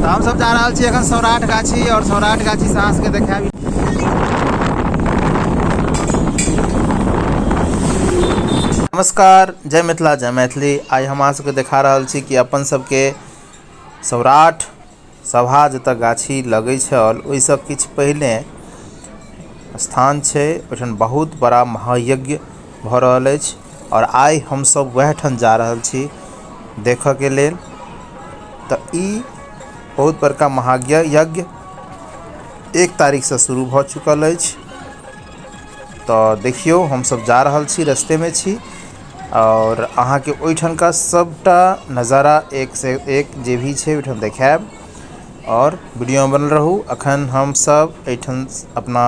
तो हम सब जा रहा छी अखन सौराठ गाछी और सौराठ गाछी साँस के देखाबी। नमस्कार, जय मिथिला जय मैथिली। आई हम अहाँ सबके देखा रहल छी कि अपन सबके सौराठ सभा जतऽ गाछी लगै छल ओहिसँ किछु पहिले स्थान छै, ओहिठाम बहुत बड़ा महायज्ञ भऽ रहल अछि और आई हम सब वएह ठाम जा रहल छी देखऽ के लेल। तऽ ई बहुत बड़का महायज्ञ 1 तारीख से शुरू भऽ चुकल अछि। तऽ देखियौ हम सब जा रहल छी, रस्ते में छी और अहाँ के ओइठन का सबटा नज़ारा एक से एक जे भी छै ओइठन देखायब और वीडियो में बनल रहू। अखन हम सब एठन अपना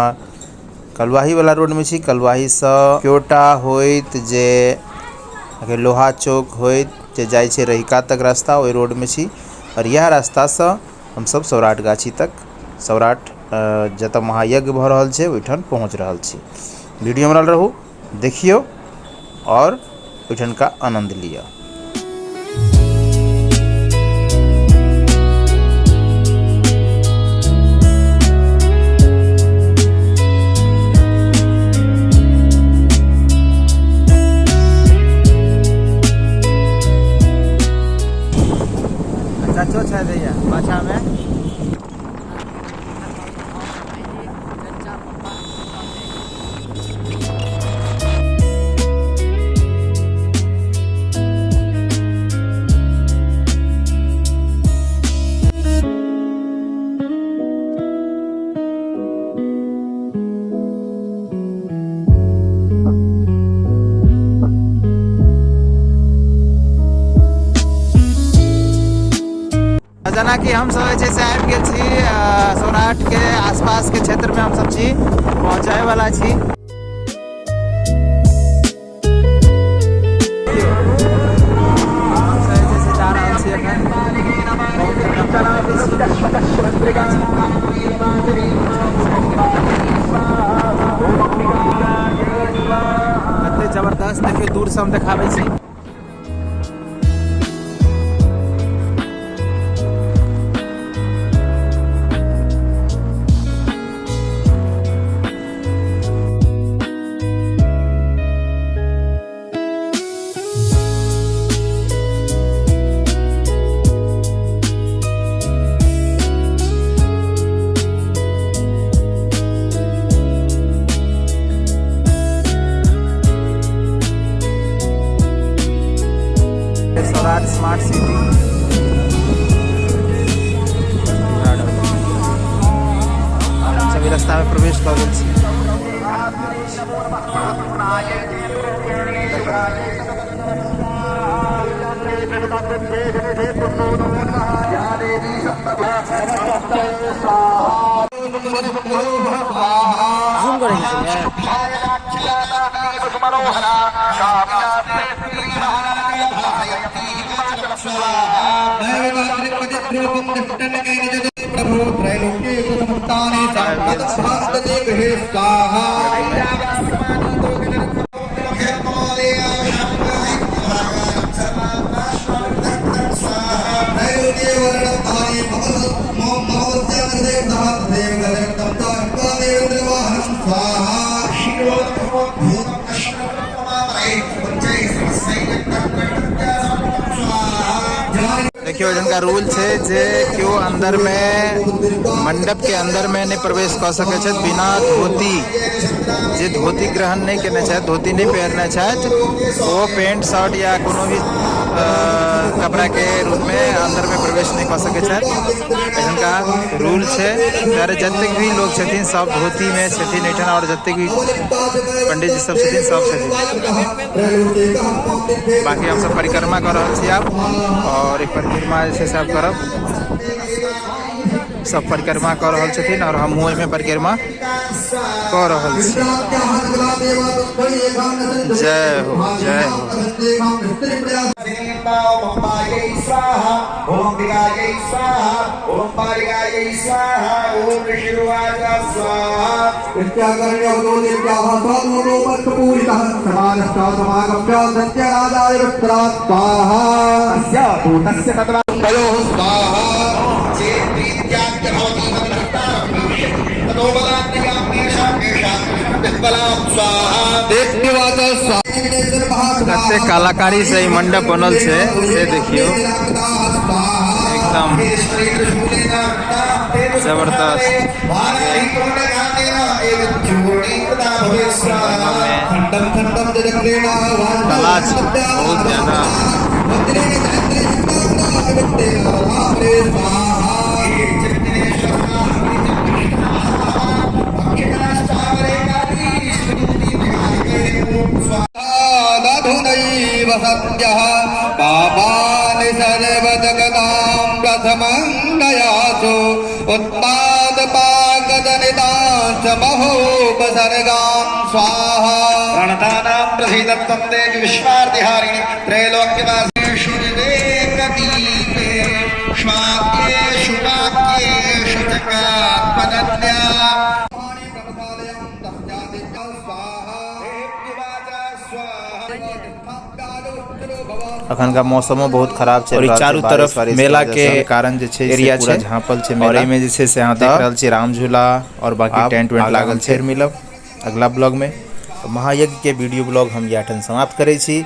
कलवाही वाला रोड में छी। कलवाही से क्योटा होइत जे लोहा चौक होइत जे जाय छै रहिका तक रास्ता, ओहि रोड में छी और यह रास्ता से हम सब सौराठ गाछी तक, सौराठ जतऽ महायज्ञ भऽ रहल छै ओइठन पहुँच रहल छी। वीडियो बनल रहू, देखियो और ओइठन का आनंद लिया। चाचो छै दैया पाछा में जना कि हम सब जे से आबि गेल छी सौराठ के आसपास के क्षेत्र में हम सब छी, पहुंचाए वाला छी। हम सब जे से जा रहल छी एखन कते जबरदस्त देखियो, दूर से हम देखाबै छी। सौराठ स्मार्ट सिटी हम सभी रास्ता में प्रवेश कर गेल छी। जूम करेंगे प्रभु त्रैलोक्य समस्तानि संपत्ति गृहे स्वाहा। देखियो जिनका रूल है जे क्यों अंदर में मंडप के अंदर में नहीं प्रवेश कर सके छे बिना धोती, जे धोती ग्रहण नहीं करना चाहे, धोती नहीं पहनना चाहे, वो पेंट शर्ट या कोनो भी कपड़ा के रूप में अंदर में प्रवेश नहीं कर सके छे। इनका रूल है। ત્યારે जतेक भी लोग छथिन सब धोती में छथिन एठन और जतेक भी पंडित जी सब छथिन सब छथिन। बाकी हम सब परिक्रमा कर रहल छी आब और एक परिक्रमा जे से आप करब, सब परिक्रमा कर रहल छथिन और हम ओहि में परिक्रमा कर रहल छी। जय हो जय हो। ओम विगायै स्वाहा, ओम पारिगायै स्वाहा, ओम ऋषिर्वाच स्वाहा। इत्याकर्ण्यो देव्याः स्वादनो मत्पूरितः समानश्च समागम्य सत्यराजाय रुद्रात् स्वाहा। तस्य तत्र स्वाहा। कते कलाकारी से मंडप बनल छे से देखियो, एकदम जबरदस्त। कला बहुत ज्यादा। पापानि सर्वजगतां प्रथमं दयासु उत्पादपाकजनितां च महोपसर्गां स्वाहा। प्रणतानां प्रसीदत्वं देवि विश्वार्तिहारिणि त्रैलोक्यवासेषु विवेकदीपे श्वाक्येषु वाक्येषु च कात्मनन्या। अखन का मौसमो बहुत खराब छै और चारों तरफ मेला के कारण जे छै एरिया पूरा झांपल छै और एमे जे छै से अहाँ देख रहल छी राम झूला और बाकी टेंट वेंट लागल छै। मिलब अगला ब्लॉग में। तो महायज्ञ के वीडियो ब्लॉग हम याठन समाप्त करै छी।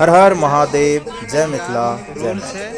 हर हर महादेव, जय मिथिला, जय मैथिली।